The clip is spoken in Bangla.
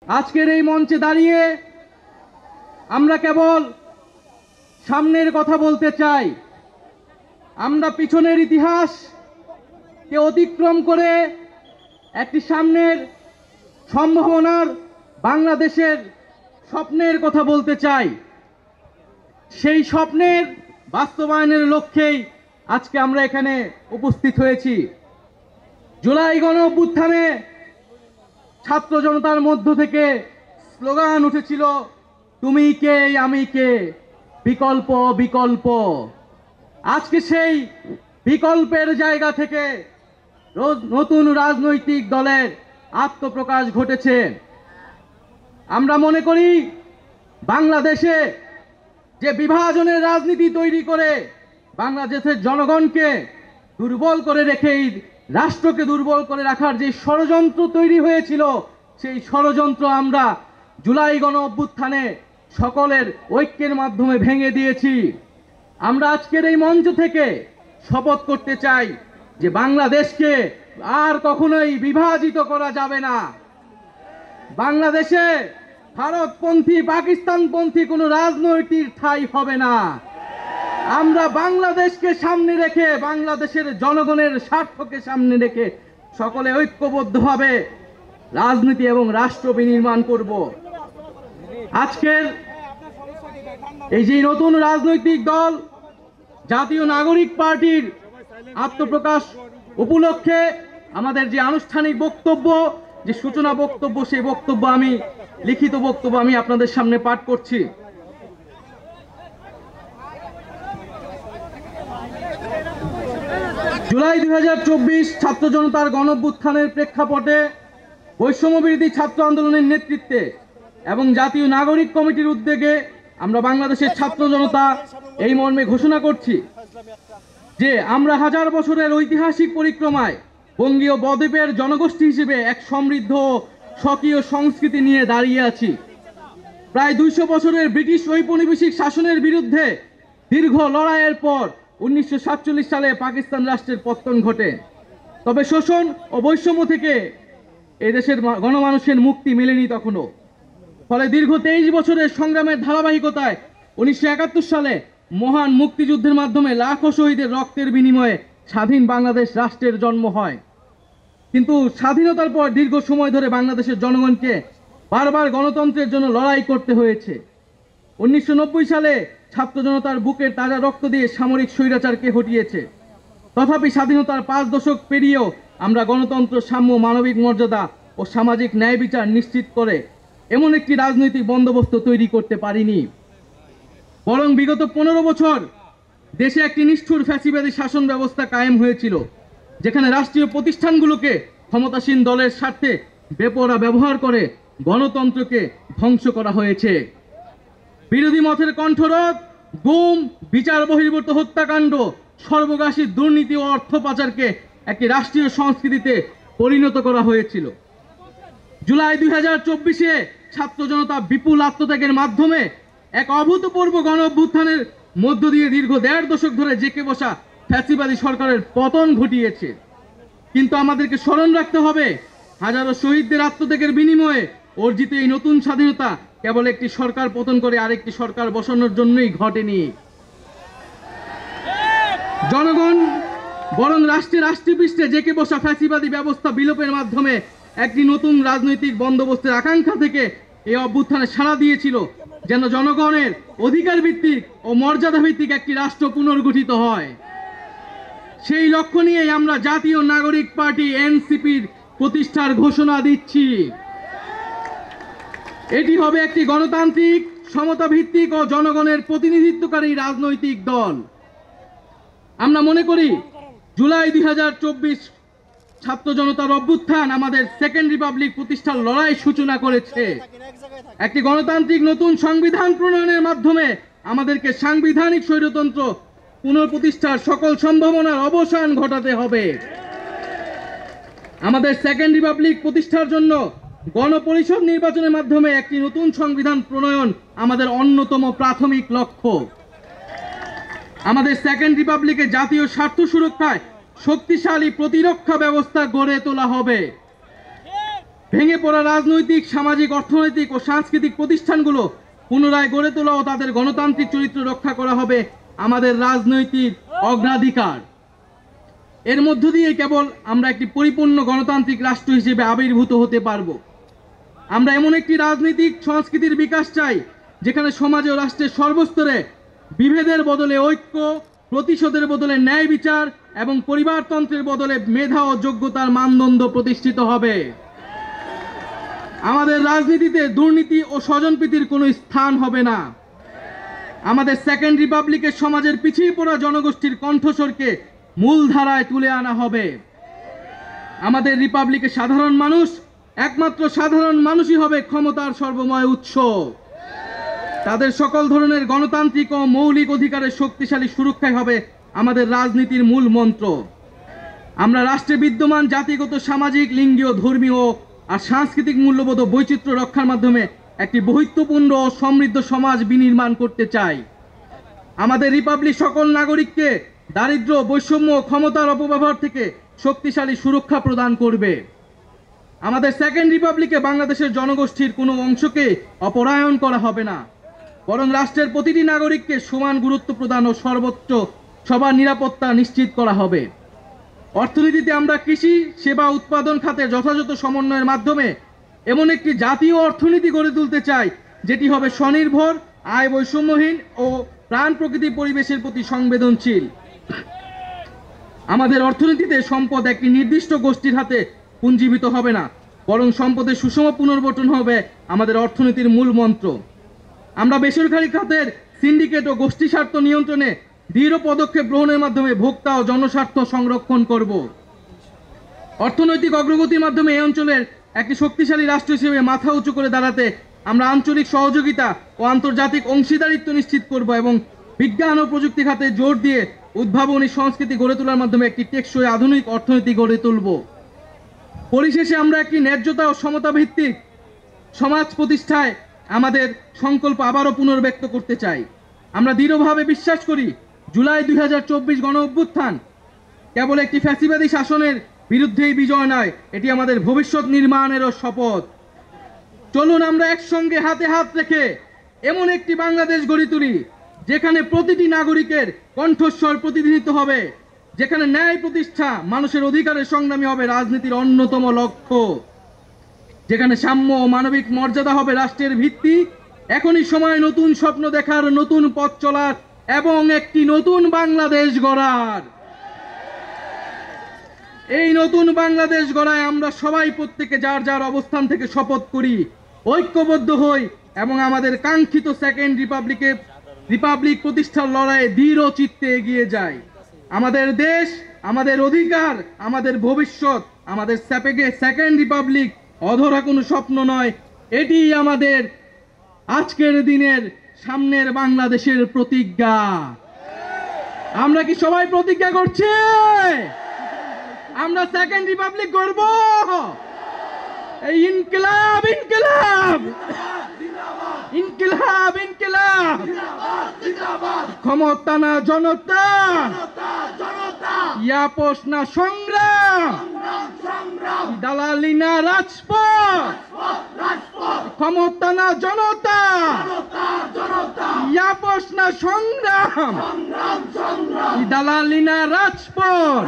আজকের এই মঞ্চে দাঁড়িয়ে আমরা কেবল সামনের কথা বলতে চাই। আমরা পিছনের ইতিহাসকে অতিক্রম করে একটি সামনের সম্ভাবনার বাংলাদেশের স্বপ্নের কথা বলতে চাই। সেই স্বপ্নের বাস্তবায়নের লক্ষ্যেই আজকে আমরা এখানে উপস্থিত হয়েছি। জুলাই গণ অভ্যুত্থানে ছাত্র জনতার মধ্য থেকে স্লোগান উঠেছিল, তুমি কে আমি কে, বিকল্প বিকল্প। আজকে সেই বিকল্পের জায়গা থেকে নতুন রাজনৈতিক দলের আত্মপ্রকাশ ঘটেছে। আমরা মনে করি বাংলাদেশে যে বিভাজনের রাজনীতি তৈরি করে বাংলাদেশের জনগণকে দুর্বল করে রেখেই রাষ্ট্রকে দুর্বল করে রাখার যে ষড়যন্ত্র তৈরি হয়েছিল, সেই ষড়যন্ত্র আমরা জুলাই গণ অভ্যুত্থানে সকলের ঐক্যের মাধ্যমে ভেঙে দিয়েছি। আমরা আজকের এই মঞ্চ থেকে শপথ করতে চাই যে বাংলাদেশকে আর কখনোই বিভাজিত করা যাবে না। বাংলাদেশে ভারতপন্থী পাকিস্তানপন্থী কোনো রাজনৈতিক ঠাঁই হবে না। আমরা বাংলাদেশকে সামনে রেখে, বাংলাদেশের জনগণের স্বার্থকে সামনে রেখে সকলে ঐক্যবদ্ধভাবে রাজনীতি এবং রাষ্ট্র বিনির্মাণ করব। আজকের এই যে নতুন রাজনৈতিক দল জাতীয় নাগরিক পার্টির আত্মপ্রকাশ উপলক্ষে আমাদের যে আনুষ্ঠানিক বক্তব্য, যে সূচনা বক্তব্য, সেই বক্তব্য আমি লিখিত বক্তব্য আমি আপনাদের সামনে পাঠ করছি। জুলাই 2024 ছাত্র জনতার গণঅভ্যুত্থানের প্রেক্ষাপটে বৈষম্য বিরোধী ছাত্র আন্দোলনের নেতৃত্বে এবং জাতীয় নাগরিক কমিটির উদ্যোগে আমরা বাংলাদেশের ছাত্র জনতা এই মর্মে ঘোষণা করছি যে আমরা হাজার বছরের ঐতিহাসিক পরিক্রমায় বঙ্গীয় বদ্বীপের জনগোষ্ঠী হিসেবে এক সমৃদ্ধ স্বকীয় সংস্কৃতি নিয়ে দাঁড়িয়ে আছি। প্রায় 200 বছরের ব্রিটিশ ঔপনিবেশিক শাসনের বিরুদ্ধে দীর্ঘ লড়াইয়ের পর 1947 সালে পাকিস্তান রাষ্ট্রের পতন ঘটে। তবে শোষণ ও বৈষম্য থেকে এই দেশের গণমানুষের মুক্তি মেলেনি তখনও। ফলে দীর্ঘ 23 বছরের সংগ্রামের ধারাবাহিকতায় 1971 সালে মহান মুক্তিযুদ্ধের মাধ্যমে লাখো শহীদের রক্তের বিনিময়ে স্বাধীন বাংলাদেশ রাষ্ট্রের জন্ম হয়। কিন্তু স্বাধীনতার পর দীর্ঘ সময় ধরে বাংলাদেশের জনগণকে বারবার গণতন্ত্রের জন্য লড়াই করতে হয়েছে। 1990 সালে ছাত্র জনতার বুকের তাজা রক্ত দিয়ে সামরিক স্বৈরাচারকে হটিয়েছে। তথাপি স্বাধীনতার 5 দশক পেরিয়েও আমরা গণতন্ত্র, সাম্য, মানবিক মর্যাদা ও সামাজিক ন্যায় বিচার নিশ্চিত করে এমন একটি রাজনৈতিক বন্দোবস্ত তৈরি করতে পারিনি। বরং বিগত 15 বছর দেশে একটি নিষ্ঠুর ফ্যাসিবাদী শাসন ব্যবস্থা কায়েম হয়েছিল, যেখানে রাষ্ট্রীয় প্রতিষ্ঠানগুলোকে ক্ষমতাসীন দলের স্বার্থে বেপরোয়া ব্যবহার করে গণতন্ত্রকে ধ্বংস করা হয়েছে। বিরোধী মতের কণ্ঠরোধ, গুম, বিচার বহির্ভূত হত্যাকাণ্ড, সর্বগ্রাসী দুর্নীতি ও অর্থ পাচারকে একটি রাষ্ট্রীয় সংস্কৃতিতে পরিণত করা হয়েছিল। জুলাই 2024-এ ছাত্র জনতা বিপুল আত্মত্যাগের মাধ্যমে এক অভূতপূর্ব গণ অভ্যুত্থানের মধ্য দিয়ে দীর্ঘ 1.5 দশক ধরে জেঁকে বসা ফ্যাসিবাদী সরকারের পতন ঘটিয়েছে। কিন্তু আমাদেরকে স্মরণ রাখতে হবে, হাজারো শহীদদের আত্মত্যাগের বিনিময়ে অর্জিত এই নতুন স্বাধীনতা কেবল একটি সরকার পতন করে আরেকটি সরকার বসানোর জন্যই ঘটেনি। জনগণ বরং রাষ্ট্রপৃষ্ঠে জেঁকে বসা ফ্যাসিবাদী ব্যবস্থা বিলোপের মাধ্যমে একটি নতুন রাজনৈতিক বন্দোবস্তের আকাঙ্ক্ষা থেকে এই অভ্যুত্থানে সাড়া দিয়েছিল, যেন জনগণের অধিকার ভিত্তিক ও মর্যাদা ভিত্তিক একটি রাষ্ট্র পুনর্গঠিত হয়। সেই লক্ষ্য নিয়েই আমরা জাতীয় নাগরিক পার্টি এনসিপির প্রতিষ্ঠার ঘোষণা দিচ্ছি। এটি হবে একটি গণতান্ত্রিক, সমতা ভিত্তিক ও জনগণের প্রতিনিধিত্বকারী রাজনৈতিক দল। আমরা মনে করি জুলাই 2024 ছাত্র জনতার অভ্যুত্থান আমাদের সেকেন্ড রিপাবলিক প্রতিষ্ঠার লড়াই সূচনা করেছে। একটি গণতান্ত্রিক নতুন সংবিধান প্রণয়নের মাধ্যমে আমাদেরকে সাংবিধানিক স্বৈরতন্ত্র পুনঃপ্রতিষ্ঠার সকল সম্ভাবনার অবসান ঘটাতে হবে। আমাদের সেকেন্ড রিপাবলিক প্রতিষ্ঠার জন্য গণপরিষদ নির্বাচনের মাধ্যমে একটি নতুন সংবিধান প্রণয়ন আমাদের অন্যতম প্রাথমিক লক্ষ্য। আমাদের সেকেন্ড রিপাবলিকে জাতীয় স্বার্থ সুরক্ষায় শক্তিশালী প্রতিরক্ষা ব্যবস্থা গড়ে তোলা হবে। ভেঙে পড়া রাজনৈতিক, সামাজিক, অর্থনৈতিক ও সাংস্কৃতিক প্রতিষ্ঠানগুলো পুনরায় গড়ে তোলা ও তাদের গণতান্ত্রিক চরিত্র রক্ষা করা হবে আমাদের রাজনৈতিক অগ্রাধিকার। এর মধ্য দিয়ে কেবল আমরা একটি পরিপূর্ণ গণতান্ত্রিক রাষ্ট্র হিসেবে আবির্ভূত হতে পারব। আমরা এমন একটি রাজনৈতিক সংস্কৃতির বিকাশ চাই যেখানে সমাজে ও রাষ্ট্রের সর্বস্তরে বিভেদের বদলে ঐক্য, প্রতিশোধের বদলে ন্যায় বিচার এবং পরিবারতন্ত্রের বদলে মেধা ও যোগ্যতার মানদণ্ড প্রতিষ্ঠিত হবে। আমাদের রাজনীতিতে দুর্নীতি ও স্বজনপ্রীতির কোনো স্থান হবে না। আমাদের সেকেন্ড রিপাবলিকের সমাজের পিছিয়ে পড়া জনগোষ্ঠীর কণ্ঠস্বরকে মূলধারায় তুলে আনা হবে। আমাদের রিপাবলিকের সাধারণ মানুষ, একমাত্র সাধারণ মানুষই হবে ক্ষমতার সর্বময় উৎস। তাদের সকল ধরনের গণতান্ত্রিক ও মৌলিক অধিকারের শক্তিশালী সুরক্ষাই হবে আমাদের রাজনীতির মূল মন্ত্র। আমরা রাষ্ট্রে বিদ্যমান জাতিগত, সামাজিক, লিঙ্গীয়, ধর্মীয় আর সাংস্কৃতিক মূল্যবোধ ও বৈচিত্র্য রক্ষার মাধ্যমে একটি বৈচিত্র্যপূর্ণ ও সমৃদ্ধ সমাজ বিনির্মাণ করতে চাই। আমাদের রিপাবলিক সকল নাগরিককে দারিদ্র্য, বৈষম্য ও ক্ষমতার অপব্যবহার থেকে শক্তিশালী সুরক্ষা প্রদান করবে। আমাদের সেকেন্ড রিপাবলিকে বাংলাদেশের জনগোষ্ঠীর কোনো অংশকে অপরায়ণ করা হবে না, বরং রাষ্ট্রের প্রতিটি নাগরিককে সমান গুরুত্ব প্রদান ও সর্বোচ্চ সবার নিরাপত্তা নিশ্চিত করা হবে। অর্থনীতিতে আমরা কৃষি, সেবা, উৎপাদন খাতে যথাযথ সমন্বয়ের মাধ্যমে এমন একটি জাতীয় অর্থনীতি গড়ে তুলতে চাই যেটি হবে স্বনির্ভর, আয় বৈষম্যহীন ও প্রাণ প্রকৃতি পরিবেশের প্রতি সংবেদনশীল। আমাদের অর্থনীতিতে সম্পদ একটি নির্দিষ্ট গোষ্ঠীর হাতে পুঞ্জীভূত হবে না, বরং সম্পদের সুষম পুনর্বণ্টন হবে আমাদের অর্থনীতির মূল মন্ত্র। আমরা বেসরকারি খাতের সিন্ডিকেট ও গোষ্ঠী স্বার্থ নিয়ন্ত্রণে দৃঢ় পদক্ষেপ গ্রহণের মাধ্যমে ভোক্তা ও জনস্বার্থ সংরক্ষণ করব। অর্থনৈতিক অগ্রগতির মাধ্যমে এই অঞ্চলের একটি শক্তিশালী রাষ্ট্র হিসেবে মাথা উঁচু করে দাঁড়াতে আমরা আঞ্চলিক সহযোগিতা ও আন্তর্জাতিক অংশীদারিত্ব নিশ্চিত করব এবং বিজ্ঞান ও প্রযুক্তি খাতে জোর দিয়ে উদ্ভাবনী সংস্কৃতি গড়ে তোলার মাধ্যমে একটি টেকসই আধুনিক অর্থনীতি গড়ে তুলব। পরিশেষে আমরা একটি ন্যায্যতা ও সমতা ভিত্তিক সমাজ প্রতিষ্ঠায় আমাদের সংকল্প আবারও পুনর্ব্যক্ত করতে চাই। আমরা দৃঢ়ভাবে বিশ্বাস করি জুলাই 2024 গণ অভ্যুত্থান কেবল একটি ফ্যাসিবাদী শাসনের বিরুদ্ধেই বিজয় নয়, এটি আমাদের ভবিষ্যৎ নির্মাণেরও শপথ। চলুন আমরা একসঙ্গে হাতে হাত রেখে এমন একটি বাংলাদেশ গড়ে তুলি যেখানে প্রতিটি নাগরিকের কণ্ঠস্বর প্রতিনিধিত্ব হবে, যেখানে ন্যায় প্রতিষ্ঠা, মানুষের অধিকারের সংগ্রামী হবে রাজনীতির অন্যতম লক্ষ্য, যেখানে সাম্য ও মানবিক মর্যাদা হবে রাষ্ট্রের ভিত্তি। এখনই সময় নতুন স্বপ্ন দেখার, নতুন পথ চলার এবং একটি নতুন বাংলাদেশ গড়ার। এই নতুন বাংলাদেশ গড়ায় আমরা সবাই প্রত্যেকে যার যার অবস্থান থেকে শপথ করি, ঐক্যবদ্ধ হই এবং আমাদের কাঙ্ক্ষিত সেকেন্ড রিপাবলিক প্রতিষ্ঠার লড়াইয়ে দৃঢ় চিত্তে এগিয়ে যাই। আমাদের দেশ, আমাদের অধিকার, আমাদের ভবিষ্যৎ, আমাদের সেকেন্ড রিপাবলিক অধরা কোনো স্বপ্ন নয়, এটি আমাদের আজকের দিনের সামনের বাংলাদেশের প্রতিজ্ঞা। আমরা কি সবাই প্রতিজ্ঞা করছি আমরা সেকেন্ড রিপাবলিক গড়ব? এই ইনকিলাব, ইনকিলাব, ইনকিলাব, ইনকিলাব, ক্ষমতা না জনতা, ইয়াপস না সংগ্রাম, দালালি না রাজপথ, ক্ষমতা না জনতা, ইয়াপস না সংগ্রাম, দালালি না রাজপথ।